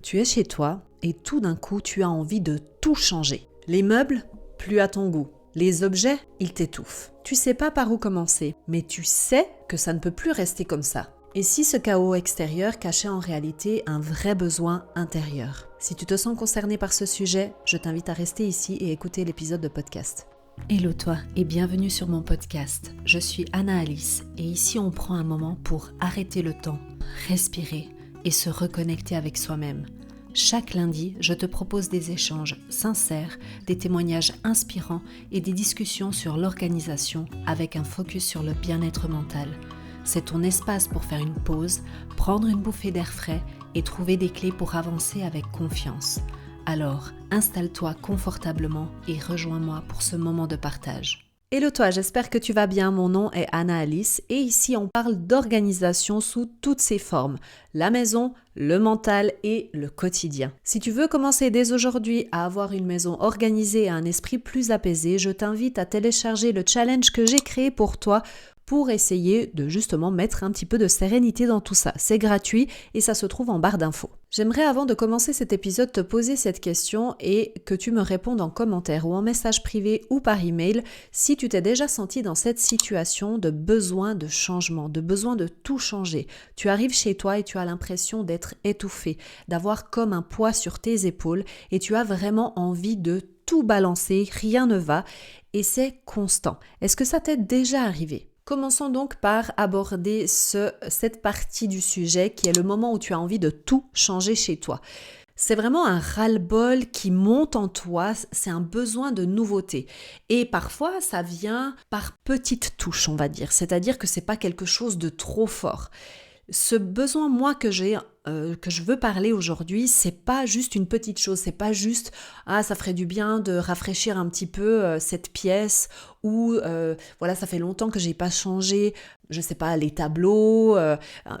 Tu es chez toi et tout d'un coup, tu as envie de tout changer. Les meubles, plus à ton goût. Les objets, ils t'étouffent. Tu sais pas par où commencer, mais tu sais que ça ne peut plus rester comme ça. Et si ce chaos extérieur cachait en réalité un vrai besoin intérieur? Si tu te sens concerné par ce sujet, je t'invite à rester ici et écouter l'épisode de podcast. Hello toi et bienvenue sur mon podcast. Je suis Anna Alice et ici on prend un moment pour arrêter le temps, respirer et se reconnecter avec soi-même. Chaque lundi, je te propose des échanges sincères, des témoignages inspirants et des discussions sur l'organisation avec un focus sur le bien-être mental. C'est ton espace pour faire une pause, prendre une bouffée d'air frais et trouver des clés pour avancer avec confiance. Alors, installe-toi confortablement et rejoins-moi pour ce moment de partage. Hello toi, j'espère que tu vas bien. Mon nom est Anna Alice et ici on parle d'organisation sous toutes ses formes. La maison, le mental et le quotidien. Si tu veux commencer dès aujourd'hui à avoir une maison organisée et un esprit plus apaisé, je t'invite à télécharger le challenge que j'ai créé pour toi pour essayer de justement mettre un petit peu de sérénité dans tout ça. C'est gratuit et ça se trouve en barre d'infos. J'aimerais avant de commencer cet épisode te poser cette question et que tu me répondes en commentaire ou en message privé ou par email si tu t'es déjà senti dans cette situation de besoin de changement, de besoin de tout changer. Tu arrives chez toi et tu as l'impression d'être étouffé, d'avoir comme un poids sur tes épaules et tu as vraiment envie de tout balancer, rien ne va et c'est constant. Est-ce que ça t'est déjà arrivé ? Commençons donc par aborder cette partie du sujet qui est le moment où tu as envie de tout changer chez toi. C'est vraiment un ras-le-bol qui monte en toi, c'est un besoin de nouveauté. Et parfois, ça vient par petites touches, on va dire. C'est-à-dire que c'est pas quelque chose de trop fort. Ce besoin, moi, que je veux parler aujourd'hui, c'est pas juste une petite chose, c'est pas juste « Ah, ça ferait du bien de rafraîchir un petit peu cette pièce » ou voilà, ça fait longtemps que j'ai pas changé, je sais pas, les tableaux,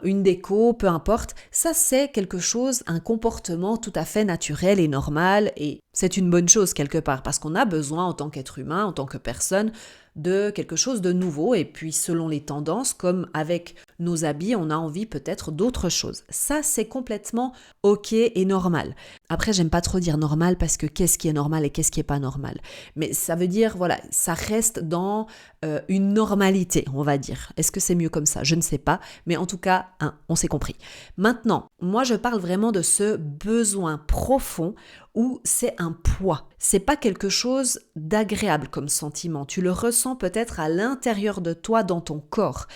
une déco, peu importe. Ça, c'est quelque chose, un comportement tout à fait naturel et normal et c'est une bonne chose quelque part parce qu'on a besoin en tant qu'être humain, en tant que personne, de quelque chose de nouveau et puis selon les tendances, comme avec nos habits, on a envie peut-être d'autre chose. Ça, c'est complètement ok et normal. Après, j'aime pas trop dire normal parce que qu'est-ce qui est normal et qu'est-ce qui est pas normal. Mais ça veut dire, voilà, ça reste dans une normalité, on va dire. Est-ce que c'est mieux comme ça ? Je ne sais pas, mais en tout cas, on s'est compris. Maintenant, moi, je parle vraiment de ce besoin profond où c'est un poids. C'est pas quelque chose d'agréable comme sentiment. Tu le ressens peut-être à l'intérieur de toi, dans ton corps.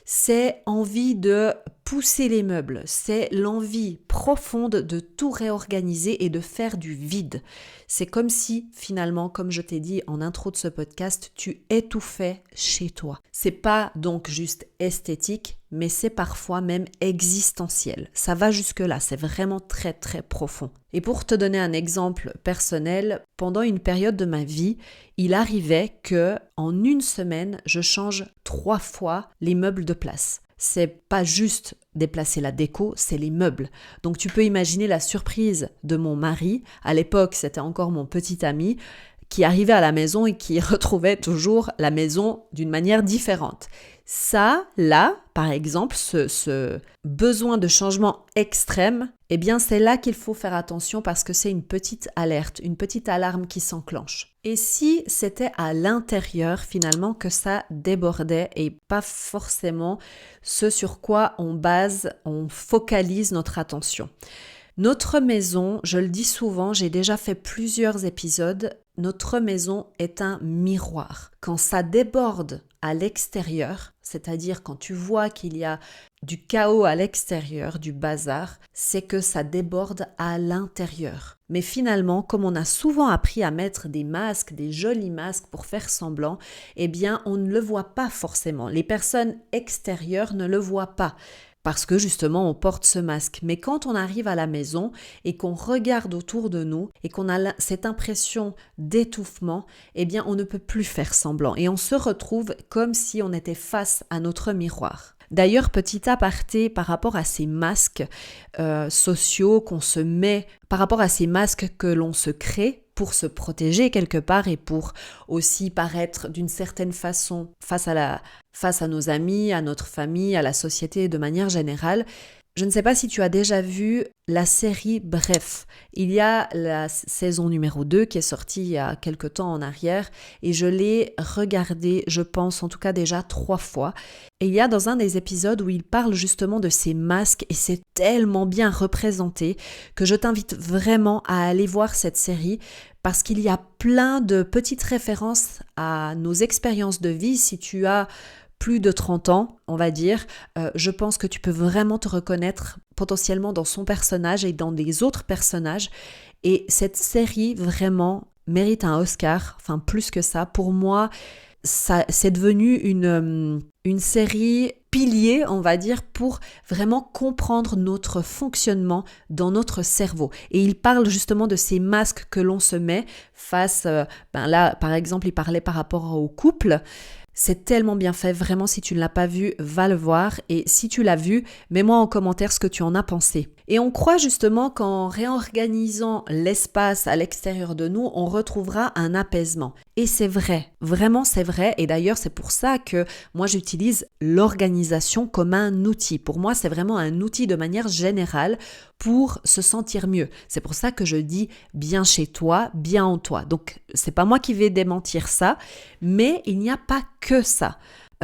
C'est envie de pousser les meubles, c'est l'envie profonde de tout réorganiser et de faire du vide. C'est comme si, finalement, comme je t'ai dit en intro de ce podcast, tu étouffais chez toi. C'est pas donc juste esthétique, mais c'est parfois même existentiel. Ça va jusque-là, c'est vraiment très très profond. Et pour te donner un exemple personnel, pendant une période de ma vie, il arrivait que en une semaine, je change 3 fois les meubles de place. C'est pas juste déplacer la déco, c'est les meubles. Donc tu peux imaginer la surprise de mon mari. À l'époque, c'était encore mon petit ami qui arrivait à la maison et qui retrouvait toujours la maison d'une manière différente. Ça, là, par exemple, ce besoin de changement extrême, eh bien c'est là qu'il faut faire attention parce que c'est une petite alerte, une petite alarme qui s'enclenche. Et si c'était à l'intérieur finalement que ça débordait et pas forcément ce sur quoi on focalise notre attention. Notre maison, je le dis souvent, j'ai déjà fait plusieurs épisodes, notre maison est un miroir. Quand ça déborde à l'extérieur, c'est-à-dire quand tu vois qu'il y a du chaos à l'extérieur, du bazar, c'est que ça déborde à l'intérieur. Mais finalement, comme on a souvent appris à mettre des masques, des jolis masques pour faire semblant, eh bien on ne le voit pas forcément. Les personnes extérieures ne le voient pas. Parce que justement on porte ce masque. Mais quand on arrive à la maison et qu'on regarde autour de nous et qu'on a cette impression d'étouffement, eh bien on ne peut plus faire semblant et on se retrouve comme si on était face à notre miroir. D'ailleurs, petit aparté par rapport à ces masques sociaux qu'on se met, par rapport à ces masques que l'on se crée pour se protéger quelque part et pour aussi paraître d'une certaine façon face à nos amis, à notre famille, à la société de manière générale, Je ne sais pas si tu as déjà vu la série Bref. Il y a la saison numéro 2 qui est sortie il y a quelque temps en arrière et je l'ai regardée, je pense en tout cas déjà 3 fois. Et il y a dans un des épisodes où il parle justement de ces masques et c'est tellement bien représenté que je t'invite vraiment à aller voir cette série parce qu'il y a plein de petites références à nos expériences de vie. Si tu as plus de 30 ans, on va dire, je pense que tu peux vraiment te reconnaître potentiellement dans son personnage et dans des autres personnages. Et cette série vraiment mérite un Oscar, enfin plus que ça. Pour moi, ça, c'est devenu une série pilier, on va dire, pour vraiment comprendre notre fonctionnement dans notre cerveau. Et il parle justement de ces masques que l'on se met face, là par exemple, il parlait par rapport au couple. C'est tellement bien fait, vraiment si tu ne l'as pas vu, va le voir et si tu l'as vu, mets-moi en commentaire ce que tu en as pensé. Et on croit justement qu'en réorganisant l'espace à l'extérieur de nous, on retrouvera un apaisement. Et c'est vrai, vraiment c'est vrai et d'ailleurs c'est pour ça que moi j'utilise l'organisation comme un outil. Pour moi c'est vraiment un outil de manière générale pour se sentir mieux. C'est pour ça que je dis bien chez toi, bien en toi. Donc c'est pas moi qui vais démentir ça, mais il n'y a pas que ça.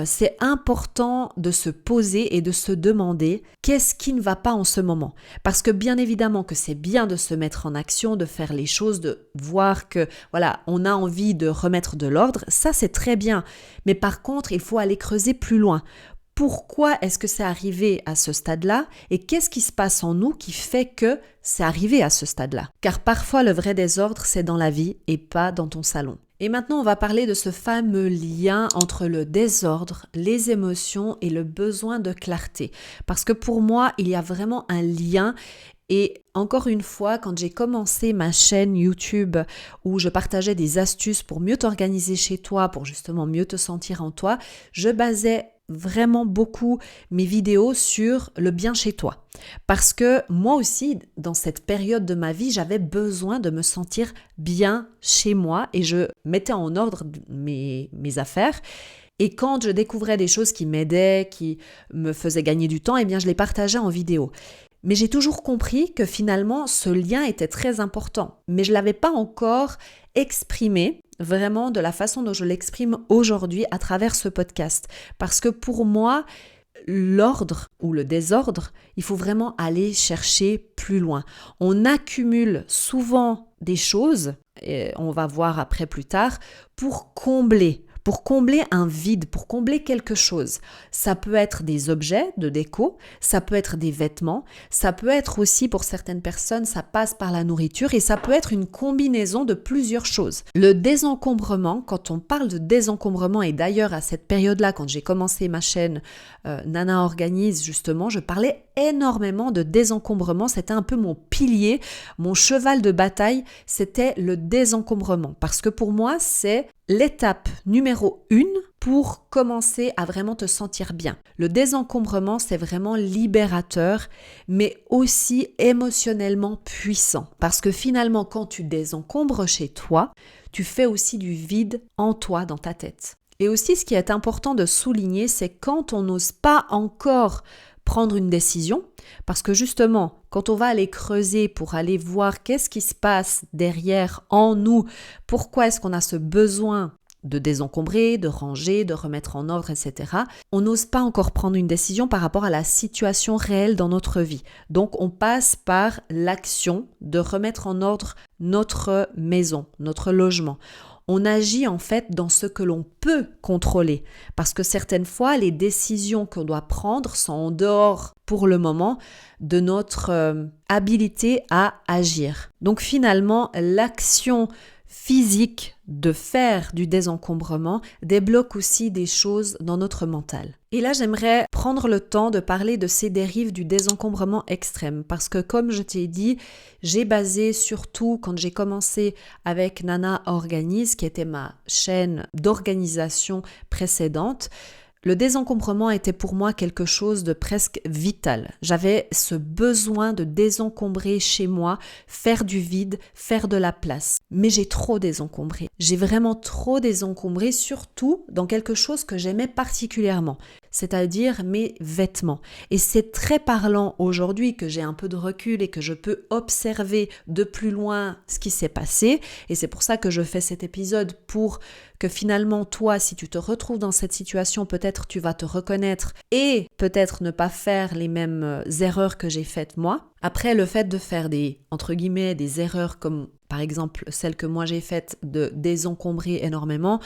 C'est important de se poser et de se demander qu'est-ce qui ne va pas en ce moment. Parce que bien évidemment que c'est bien de se mettre en action, de faire les choses, de voir que voilà, on a envie de remettre de l'ordre, ça c'est très bien. Mais par contre, il faut aller creuser plus loin. Pourquoi est-ce que c'est arrivé à ce stade-là et qu'est-ce qui se passe en nous qui fait que c'est arrivé à ce stade-là? Car parfois le vrai désordre c'est dans la vie et pas dans ton salon. Et maintenant, on va parler de ce fameux lien entre le désordre, les émotions et le besoin de clarté. Parce que pour moi, il y a vraiment un lien. Et encore une fois, quand j'ai commencé ma chaîne YouTube où je partageais des astuces pour mieux t'organiser chez toi, pour justement mieux te sentir en toi, je basais vraiment beaucoup mes vidéos sur le bien chez toi. Parce que moi aussi, dans cette période de ma vie, j'avais besoin de me sentir bien chez moi et je mettais en ordre mes affaires. Et quand je découvrais des choses qui m'aidaient, qui me faisaient gagner du temps, eh bien je les partageais en vidéo. Mais j'ai toujours compris que finalement, ce lien était très important. Mais je ne l'avais pas encore exprimé vraiment de la façon dont je l'exprime aujourd'hui à travers ce podcast. Parce que pour moi, l'ordre ou le désordre, il faut vraiment aller chercher plus loin. On accumule souvent des choses, et on va voir après plus tard, pour combler un vide, pour combler quelque chose. Ça peut être des objets de déco, ça peut être des vêtements, ça peut être aussi pour certaines personnes, ça passe par la nourriture et ça peut être une combinaison de plusieurs choses. Le désencombrement, quand on parle de désencombrement et d'ailleurs à cette période-là, quand j'ai commencé ma chaîne Nana Organise justement, je parlais énormément de désencombrement, c'était un peu mon pilier, mon cheval de bataille, c'était le désencombrement parce que pour moi c'est l'étape numéro 1 pour commencer à vraiment te sentir bien. Le désencombrement, c'est vraiment libérateur, mais aussi émotionnellement puissant. Parce que finalement, quand tu désencombres chez toi, tu fais aussi du vide en toi, dans ta tête. Et aussi, ce qui est important de souligner, c'est quand on n'ose pas encore prendre une décision, parce que justement, quand on va aller creuser pour aller voir qu'est-ce qui se passe derrière en nous, pourquoi est-ce qu'on a ce besoin de désencombrer, de ranger, de remettre en ordre, etc., on n'ose pas encore prendre une décision par rapport à la situation réelle dans notre vie. Donc, on passe par l'action de remettre en ordre notre maison, notre logement. On agit en fait dans ce que l'on peut contrôler parce que certaines fois, les décisions qu'on doit prendre sont en dehors pour le moment de notre habilité à agir. Donc finalement, l'action physique de faire du désencombrement débloque aussi des choses dans notre mental. Et là, j'aimerais prendre le temps de parler de ces dérives du désencombrement extrême parce que comme je t'ai dit, j'ai basé surtout quand j'ai commencé avec Nana Organise, qui était ma chaîne d'organisation précédente, Le désencombrement était pour moi quelque chose de presque vital. J'avais ce besoin de désencombrer chez moi, faire du vide, faire de la place. Mais j'ai trop désencombré. J'ai vraiment trop désencombré, surtout dans quelque chose que j'aimais particulièrement, c'est-à-dire mes vêtements. Et c'est très parlant aujourd'hui que j'ai un peu de recul et que je peux observer de plus loin ce qui s'est passé. Et c'est pour ça que je fais cet épisode, pour que finalement toi, si tu te retrouves dans cette situation, peut-être tu vas te reconnaître et peut-être ne pas faire les mêmes erreurs que j'ai faites moi. Après, le fait de faire entre guillemets, des erreurs comme par exemple celle que moi j'ai faite de désencombrer énormément,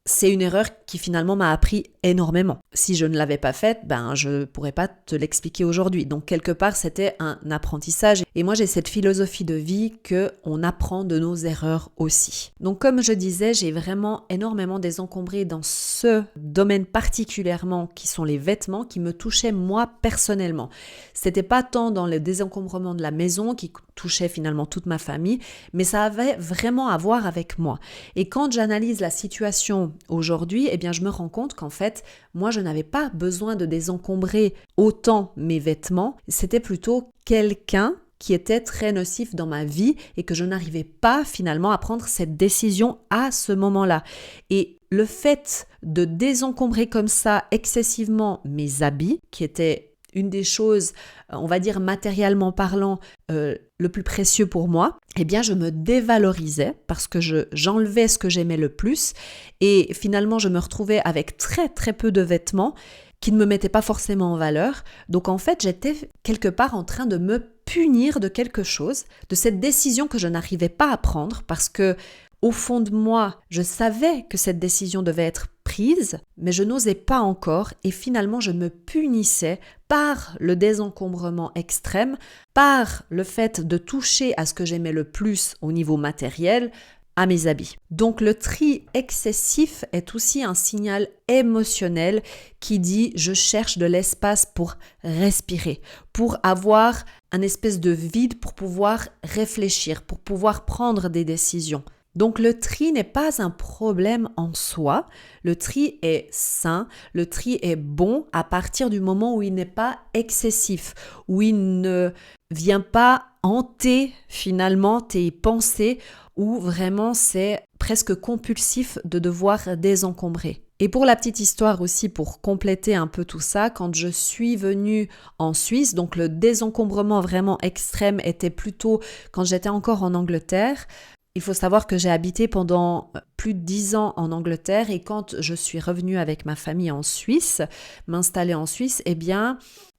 c'est une erreur qui finalement m'a appris énormément. Si je ne l'avais pas faite, je ne pourrais pas te l'expliquer aujourd'hui. Donc quelque part, c'était un apprentissage. Et moi, j'ai cette philosophie de vie qu'on apprend de nos erreurs aussi. Donc comme je disais, j'ai vraiment énormément désencombré dans ce domaine particulièrement qui sont les vêtements, qui me touchaient moi personnellement. C'était pas tant dans le désencombrement de la maison qui touchait finalement toute ma famille, mais ça avait vraiment à voir avec moi. Et quand j'analyse la situation aujourd'hui, je me rends compte qu'en fait, moi, je n'avais pas besoin de désencombrer autant mes vêtements. C'était plutôt quelqu'un qui était très nocif dans ma vie et que je n'arrivais pas finalement à prendre cette décision à ce moment-là. Et le fait de désencombrer comme ça excessivement mes habits, qui étaient une des choses, on va dire matériellement parlant, le plus précieux pour moi, je me dévalorisais parce que j'enlevais ce que j'aimais le plus et finalement je me retrouvais avec très très peu de vêtements qui ne me mettaient pas forcément en valeur. Donc en fait, j'étais quelque part en train de me punir de quelque chose, de cette décision que je n'arrivais pas à prendre parce que au fond de moi, je savais que cette décision devait être prise, mais je n'osais pas encore et finalement je me punissais par le désencombrement extrême, par le fait de toucher à ce que j'aimais le plus au niveau matériel, à mes habits. Donc le tri excessif est aussi un signal émotionnel qui dit je cherche de l'espace pour respirer, pour avoir un espèce de vide pour pouvoir réfléchir, pour pouvoir prendre des décisions. Donc le tri n'est pas un problème en soi, le tri est sain, le tri est bon à partir du moment où il n'est pas excessif, où il ne vient pas hanter finalement tes pensées, où vraiment c'est presque compulsif de devoir désencombrer. Et pour la petite histoire aussi, pour compléter un peu tout ça, quand je suis venue en Suisse, donc le désencombrement vraiment extrême était plutôt quand j'étais encore en Angleterre. Il faut savoir que j'ai habité pendant plus de 10 ans en Angleterre et quand je suis revenue avec ma famille en Suisse, m'installer en Suisse,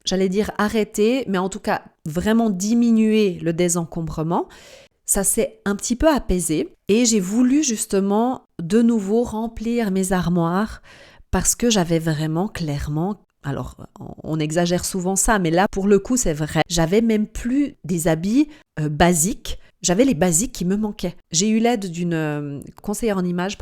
j'allais dire arrêter, mais en tout cas vraiment diminuer le désencombrement. Ça s'est un petit peu apaisé et j'ai voulu justement de nouveau remplir mes armoires parce que j'avais vraiment clairement... Alors, on exagère souvent ça, mais là, pour le coup, c'est vrai. J'avais même plus des habits basiques. J'avais les basiques qui me manquaient. J'ai eu l'aide d'une conseillère en images,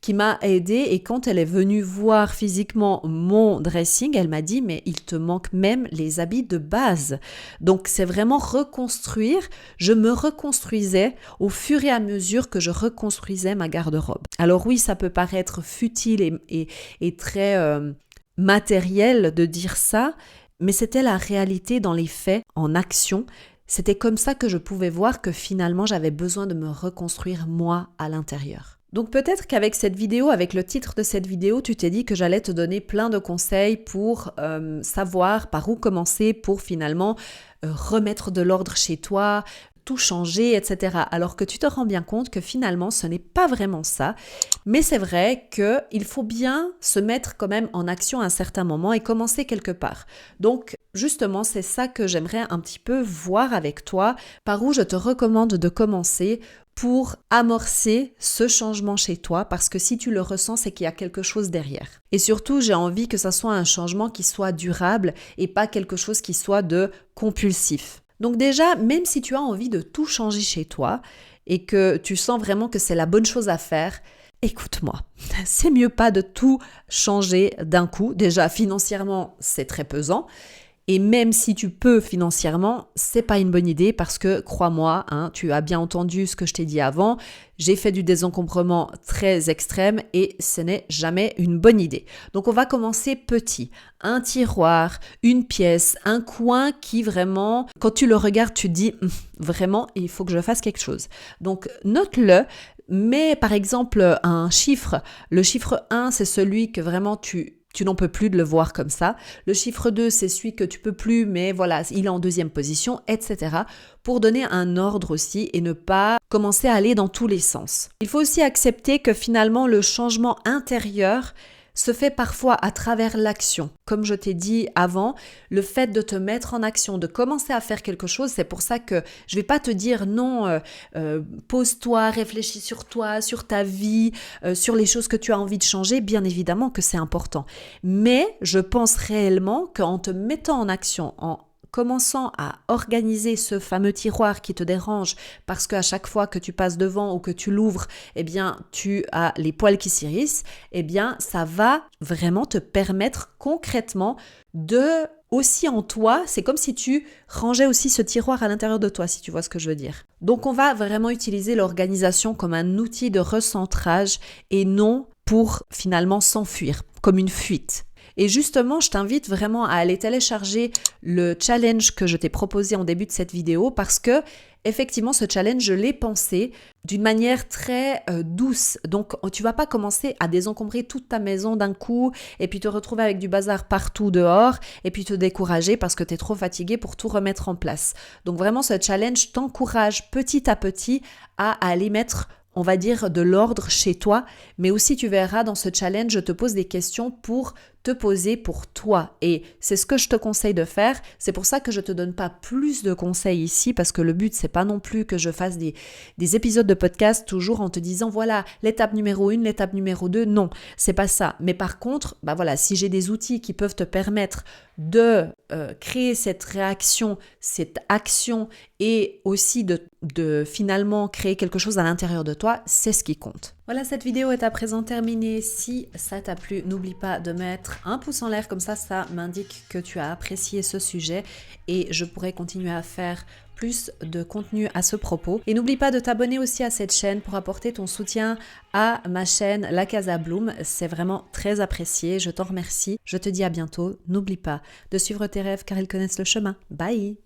qui m'a aidée et quand elle est venue voir physiquement mon dressing, elle m'a dit « mais il te manque même les habits de base ». Donc, c'est vraiment reconstruire. Je me reconstruisais au fur et à mesure que je reconstruisais ma garde-robe. Alors oui, ça peut paraître futile et très... matériel de dire ça, mais c'était la réalité dans les faits, en action. C'était comme ça que je pouvais voir que finalement j'avais besoin de me reconstruire moi à l'intérieur. Donc peut-être qu'avec cette vidéo, avec le titre de cette vidéo, tu t'es dit que j'allais te donner plein de conseils pour savoir par où commencer pour finalement remettre de l'ordre chez toi, tout changer, etc. Alors que tu te rends bien compte que finalement, ce n'est pas vraiment ça. Mais c'est vrai qu'il faut bien se mettre quand même en action à un certain moment et commencer quelque part. Donc, justement, c'est ça que j'aimerais un petit peu voir avec toi, par où je te recommande de commencer pour amorcer ce changement chez toi, parce que si tu le ressens, c'est qu'il y a quelque chose derrière. Et surtout, j'ai envie que ça soit un changement qui soit durable et pas quelque chose qui soit de compulsif. Donc déjà, même si tu as envie de tout changer chez toi et que tu sens vraiment que c'est la bonne chose à faire, écoute-moi, c'est mieux pas de tout changer d'un coup. Déjà, financièrement, c'est très pesant. Et même si tu peux financièrement, c'est pas une bonne idée parce que, crois-moi, tu as bien entendu ce que je t'ai dit avant, j'ai fait du désencombrement très extrême et ce n'est jamais une bonne idée. Donc on va commencer petit. Un tiroir, une pièce, un coin qui vraiment, quand tu le regardes, tu te dis vraiment, il faut que je fasse quelque chose. Donc note-le, mets par exemple un chiffre. Le chiffre 1, c'est celui que vraiment tu n'en peux plus de le voir comme ça. Le chiffre 2, c'est celui que tu peux plus, mais voilà, il est en deuxième position, etc. Pour donner un ordre aussi et ne pas commencer à aller dans tous les sens. Il faut aussi accepter que finalement, le changement intérieur se fait parfois à travers l'action. Comme je t'ai dit avant, le fait de te mettre en action, de commencer à faire quelque chose, c'est pour ça que je ne vais pas te dire non, pose-toi, réfléchis sur toi, sur ta vie, sur les choses que tu as envie de changer. Bien évidemment que c'est important. Mais je pense réellement qu'en te mettant en action, en commençant à organiser ce fameux tiroir qui te dérange parce qu'à chaque fois que tu passes devant ou que tu l'ouvres, eh bien, tu as les poils qui s'hérissent, eh bien, ça va vraiment te permettre concrètement de aussi en toi, c'est comme si tu rangeais aussi ce tiroir à l'intérieur de toi, si tu vois ce que je veux dire. Donc, on va vraiment utiliser l'organisation comme un outil de recentrage et non pour finalement s'enfuir, comme une fuite. Et justement, je t'invite vraiment à aller télécharger le challenge que je t'ai proposé en début de cette vidéo parce que, effectivement, ce challenge, je l'ai pensé d'une manière très douce. Donc, tu vas pas commencer à désencombrer toute ta maison d'un coup et puis te retrouver avec du bazar partout dehors et puis te décourager parce que tu es trop fatigué pour tout remettre en place. Donc, vraiment, ce challenge t'encourage petit à petit à aller mettre, on va dire, de l'ordre chez toi, mais aussi tu verras dans ce challenge, je te pose des questions pour te poser pour toi et c'est ce que je te conseille de faire. C'est pour ça que je te donne pas plus de conseils ici parce que le but c'est pas non plus que je fasse des épisodes de podcast toujours en te disant voilà l'étape numéro 1, l'étape numéro 2, non, c'est pas ça. Mais par contre, voilà, si j'ai des outils qui peuvent te permettre de créer cette réaction, cette action et aussi de finalement créer quelque chose à l'intérieur de toi, c'est ce qui compte. Voilà, cette vidéo est à présent terminée. Si ça t'a plu, n'oublie pas de mettre un pouce en l'air, comme ça m'indique que tu as apprécié ce sujet et je pourrai continuer à faire plus de contenu à ce propos. Et n'oublie pas de t'abonner aussi à cette chaîne pour apporter ton soutien à ma chaîne La Casa Bloom. C'est vraiment très apprécié, je t'en remercie. Je te dis à bientôt. N'oublie pas de suivre tes rêves car ils connaissent le chemin. Bye!